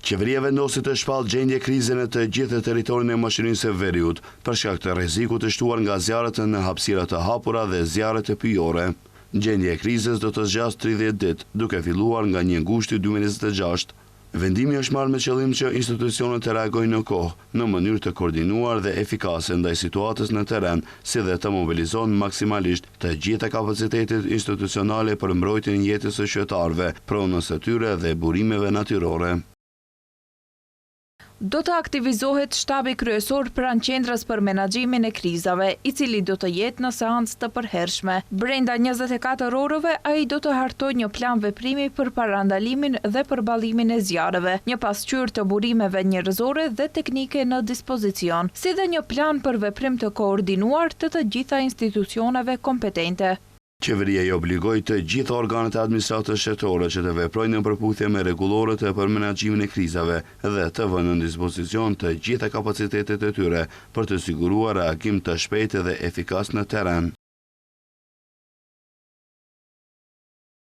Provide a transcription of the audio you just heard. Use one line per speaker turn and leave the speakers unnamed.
Qeveria vendosi të shpallë gjendje krize në të gjithë territorin e Mosherisë së Veriut, për shkak të rrezikut të shtuar nga zjarret në hapësira të hapura dhe zjarret e pyjore. Gjendja e krizës do të zgjasë 30 ditë, duke filluar nga 1 gushti 2026. Vendimi është marrë me qëllim që institucionet të reagojnë në kohë, në mënyrë të koordinuar dhe efikase ndaj situatës në terren, si dhe të mobilizojnë maksimalisht të gjitha kapacitetet institucionale për mbrojtjen e jetës së qytetarëve, pronës së tyre dhe burimeve natyrore.
Do të aktivizohet shtabi kryesor pranë qendrës për menaxhimin e krizave, i cili do të jetë në seancë të përhershme. Brenda 24 orëve ai do të hartojë një plan veprimi për parandalimin dhe përballimin e zjarreve, një pasqyrë të burimeve njerëzore dhe teknike në dispozicion, si dhe një plan për veprim të koordinuar të gjitha institucioneve kompetente.
Qeveria i obligoi të gjitha organet e administratës shtetërore që të veprojnë në përputhje me rregulloret për menaxhimin e krizave dhe të vënë në dispozicion të gjitha kapacitetet e tyre për të siguruar reagim të shpejtë dhe efikas në terren.